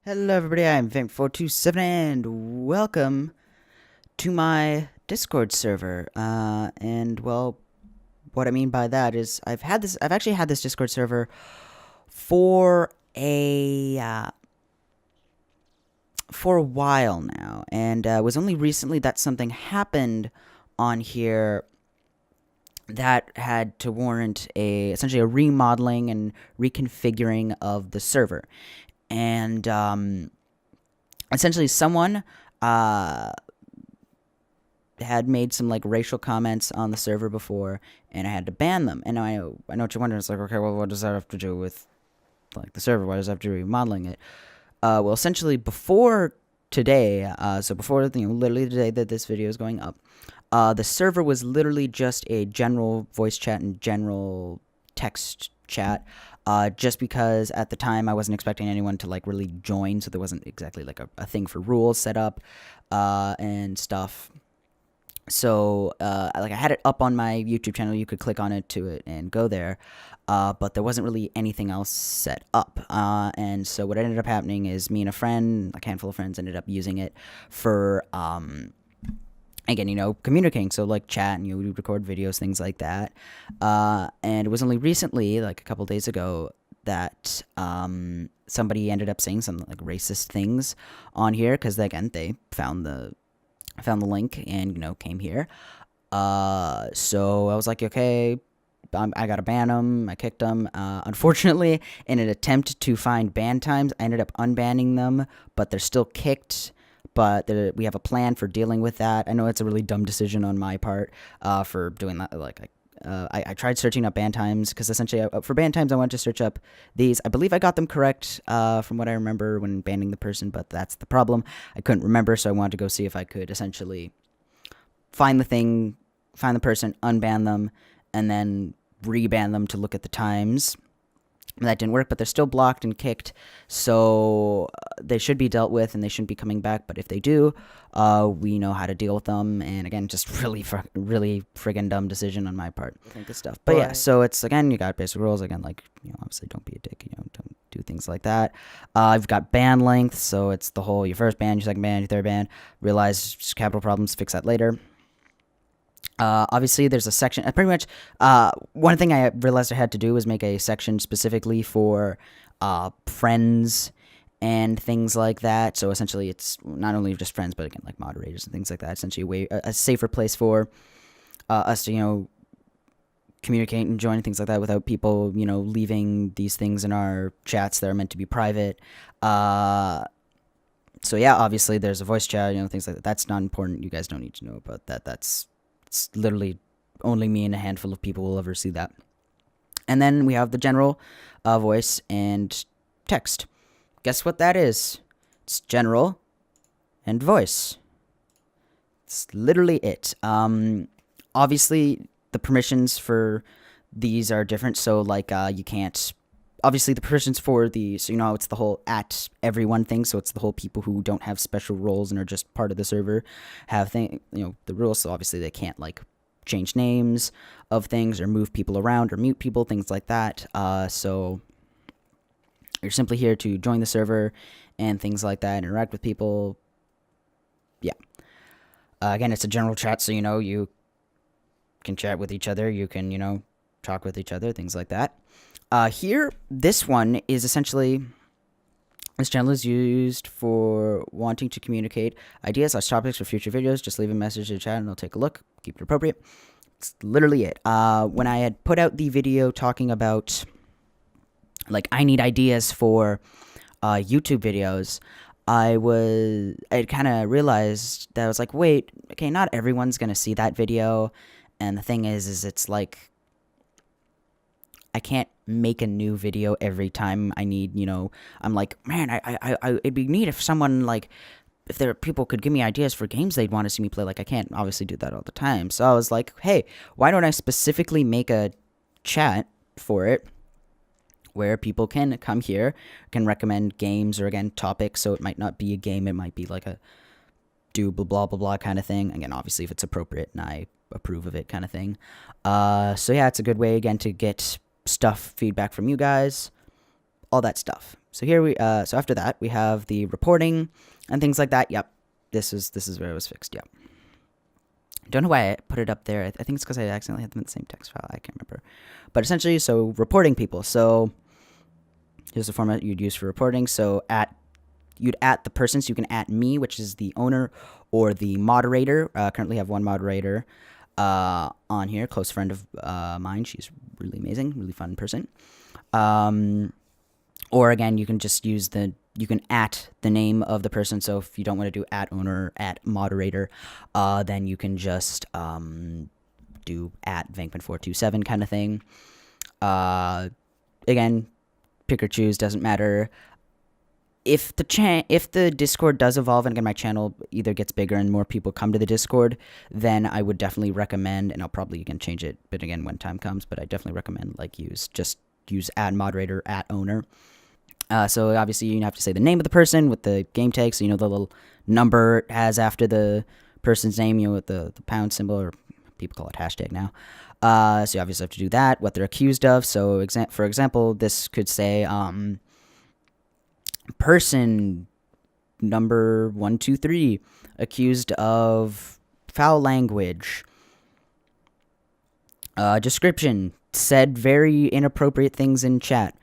Hello everybody, I'm Vamp427 and welcome to my Discord server. And well, what I mean by that is I've actually had this Discord server for for a while now, and it was only recently that something happened on here that had to warrant essentially a remodeling and reconfiguring of the server. And essentially someone uh, had made some like racial comments on the server before, and I had to ban them. And I know what you're wondering. It's like, okay, well, what does that have to do with like the server? Why does that have to do with remodeling it? Well, essentially before today, so before literally the day that this video is going up, the server was literally just a general voice chat and general text chat. Just because at the time I wasn't expecting anyone to like really join, so there wasn't exactly like a thing for rules set up and stuff. So like I had it up on my YouTube channel. You could click on it and go there, but there wasn't really anything else set up. And so what ended up happening is me and a friend, like a handful of friends, ended up using it for again, communicating. So like chat, and we would record videos, things like that. And it was only recently, like a couple days ago, that somebody ended up saying some like racist things on here because again they found the link and came here. So I was like, okay, I gotta ban them. I kicked them. Unfortunately, in an attempt to find ban times, I ended up unbanning them, but they're still kicked. But we have a plan for dealing with that. I know it's a really dumb decision on my part for doing that. Like, I tried searching up ban times because essentially for ban times I wanted to search up these. I believe I got them correct from what I remember when banning the person, but that's the problem. I couldn't remember, so I wanted to go see if I could essentially find the person, unban them, and then reban them to look at the times. That didn't work, but they're still blocked and kicked, so they should be dealt with and they shouldn't be coming back. But if they do, we know how to deal with them. And again, just really friggin' dumb decision on my part. I think this stuff. But yeah, so it's again, you got basic rules. Again, like obviously don't be a dick. Don't do things like that. I've got ban length, so it's the whole your first ban, your second ban, your third ban. Realize capital problems, fix that later. Obviously, there's a section. Pretty much, one thing I realized I had to do was make a section specifically for friends and things like that. So essentially, it's not only just friends, but again, like moderators and things like that. Essentially, a safer place for us to communicate and join things like that without people leaving these things in our chats that are meant to be private. So yeah, obviously, there's a voice chat. Things like that. That's not important. You guys don't need to know about that. It's literally only me and a handful of people will ever see that. And then we have the general voice and text. Guess what that is? It's general and voice. It's literally it. Obviously, the permissions for these are different. So, like, you can't... Obviously, the permissions for the... So, it's the whole at everyone thing. So, it's the whole people who don't have special roles and are just part of the server have the rules. So, obviously, they can't, like, change names of things or move people around or mute people, things like that. So, you're simply here to join the server and things like that, interact with people. Yeah. Again, it's a general chat, so, you can chat with each other. You can, talk with each other, things like that. Here, this one is essentially, this channel is used for wanting to communicate ideas or topics for future videos. Just leave a message in the chat and I'll take a look. Keep it appropriate. It's literally it. When I had put out the video talking about, like, I need ideas for YouTube videos, I kind of realized that I was like, wait, okay, not everyone's going to see that video. And the thing is it's like, I can't make a new video every time I need, I'm like, man, it'd be neat if someone, like, if there people could give me ideas for games they'd want to see me play. Like, I can't obviously do that all the time. So I was like, hey, why don't I specifically make a chat for it where people can come here, can recommend games or, again, topics. So it might not be a game. It might be like a do blah, blah, blah, blah kind of thing. Again, obviously, if it's appropriate and I approve of it kind of thing. So yeah, it's a good way, again, to get stuff, feedback from you guys, all that stuff. So here so after that we have the reporting and things like that. Yep, this is where it was fixed. Yep. Don't know why I put it up there. I think it's because I accidentally had them in the same text file. I can't remember. But essentially, so reporting people. So here's the format you'd use for reporting. So you'd at the person. So you can at me, which is the owner, or the moderator. Currently have one moderator on here, close friend of mine. She's really amazing, really fun person. Or again, you can just use you can at the name of the person. So if you don't want to do at owner, at moderator, then you can just do at Venkman427 kind of thing. Again, pick or choose, doesn't matter. If the Discord does evolve, and again my channel either gets bigger and more people come to the Discord, then I would definitely recommend, and I'll probably again change it, but again when time comes, but I definitely recommend use at moderator, at owner. So obviously you have to say the name of the person with the game tag, so you know the little number it has after the person's name, you know, with the pound symbol, or people call it hashtag now. So you obviously have to do that, what they're accused of. So for example, this could say person number 123 accused of foul language. Description: said very inappropriate things in chat.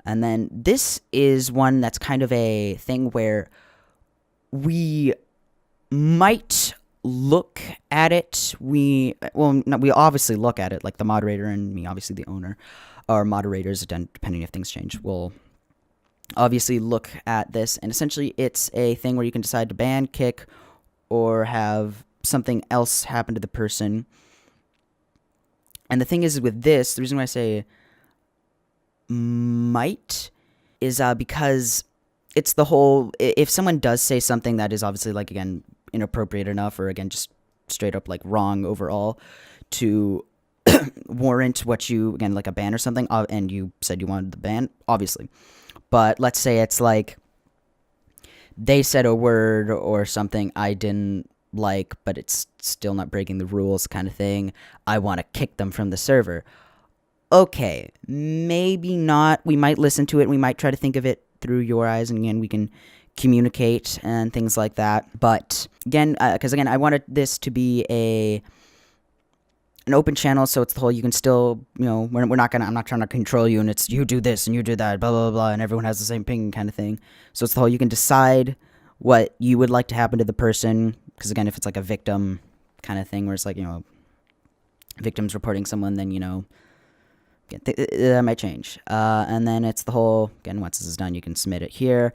And then this is one that's kind of a thing where we might look at it. We obviously look at it, like the moderator and me, obviously the owner, or moderators, depending if things change, will obviously look at this. And essentially it's a thing where you can decide to ban, kick, or have something else happen to the person. And the thing is with this, the reason why I say might is because it's the whole, if someone does say something that is obviously, like, again, inappropriate enough, or again just straight up like wrong overall to warrant what you, again, like a ban or something, and you said you wanted the ban, obviously. But let's say it's like they said a word or something I didn't like, but it's still not breaking the rules kind of thing. I want to kick them from the server. Okay, maybe not. We might listen to it, and we might try to think of it through your eyes, and again, we can communicate and things like that. But again, because again, I wanted this to be an open channel, so it's the whole, you can still, you know, I'm not trying to control you, and it's you do this and you do that, blah blah blah, and everyone has the same ping kind of thing. So it's the whole, you can decide what you would like to happen to the person, because again, if it's like a victim kind of thing where it's like, you know, victims reporting someone, then, you know, that might change. And then it's the whole, again, once this is done, you can submit it here.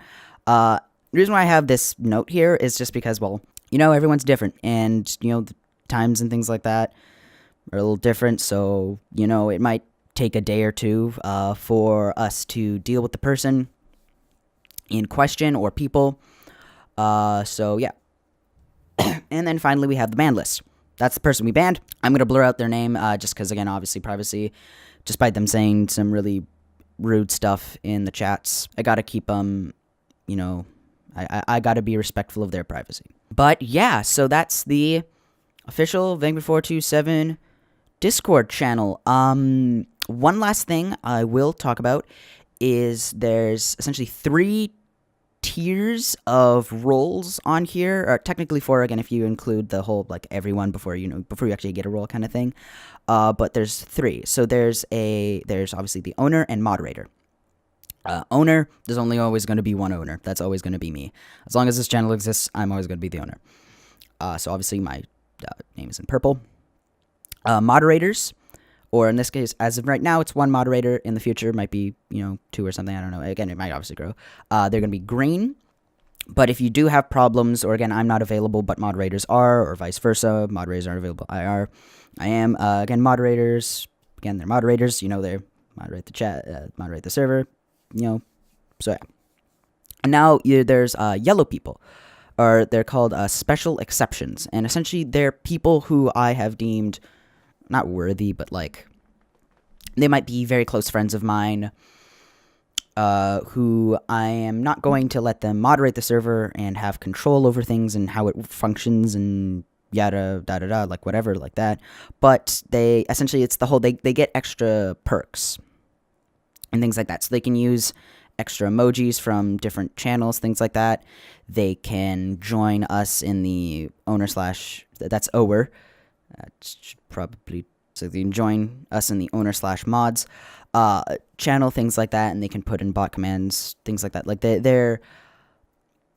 The reason why I have this note here is just because, well, you know, everyone's different, and, you know, the times and things like that are a little different, so, you know, it might take a day or two for us to deal with the person in question or people. So, yeah. And then finally we have the ban list. That's the person we banned. I'm going to blur out their name just because, again, obviously privacy, despite them saying some really rude stuff in the chats. I got to keep them, you know, I got to be respectful of their privacy. But yeah, so that's the official Venkman427 Discord channel. One last thing I will talk about is there's essentially 3 tiers of roles on here, or technically 4, again, if you include the whole, like, everyone before you actually get a role kind of thing. But there's 3. So there's obviously the owner and moderator. Owner, there's only always going to be one owner. That's always going to be me. As long as this channel exists, I'm always going to be the owner. So obviously my name is in purple. Moderators, or in this case, as of right now, it's 1 moderator. In the future, it might be, you know, 2 or something. I don't know. Again, it might obviously grow. They're going to be green. But if you do have problems, or again, I'm not available, but moderators are, or vice versa, moderators are available, I am. Again, moderators, again, they're moderators. You know, they moderate the chat, moderate the server, you know. So, yeah. And now there's yellow people, or they're called special exceptions. And essentially, they're people who I have deemed not worthy, but, like, they might be very close friends of mine, who I am not going to let them moderate the server and have control over things and how it functions and yada, da, da, da, like, whatever, like that. But they, essentially, it's the whole, they get extra perks and things like that. So they can use extra emojis from different channels, things like that. They can join us in the owner slash, that's Ower. That should probably, so they can join us in the owner slash mods channel, things like that, and they can put in bot commands, things like that. Like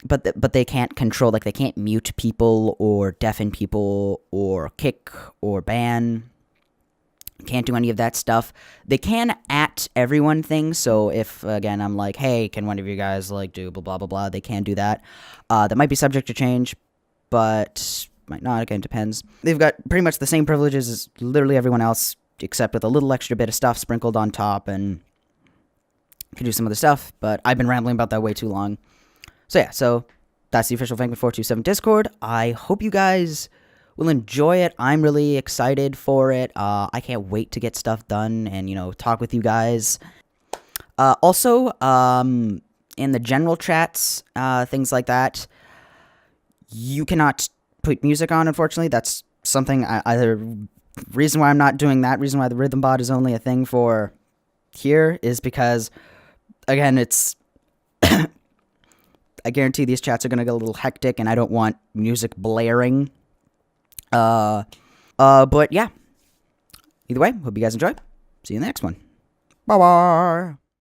but they can't control, like they can't mute people or deafen people or kick or ban. Can't do any of that stuff. They can at everyone things. So if, again, I'm like, hey, can one of you guys like do blah, blah, blah, blah, they can do that. That might be subject to change, but might not. Again, depends. They've got pretty much the same privileges as literally everyone else, except with a little extra bit of stuff sprinkled on top, and can do some other stuff, but I've been rambling about that way too long. So yeah, so that's the official Fangman 427 Discord. I hope you guys will enjoy it. I'm really excited for it. I can't wait to get stuff done and, talk with you guys. Also, in the general chats, things like that, you cannot put music on, unfortunately. That's something, reason why I'm not doing that, reason why the rhythm bot is only a thing for here is because, again, it's... I guarantee these chats are going to get a little hectic, and I don't want music blaring. But yeah. Either way, hope you guys enjoy. See you in the next one. Bye-bye.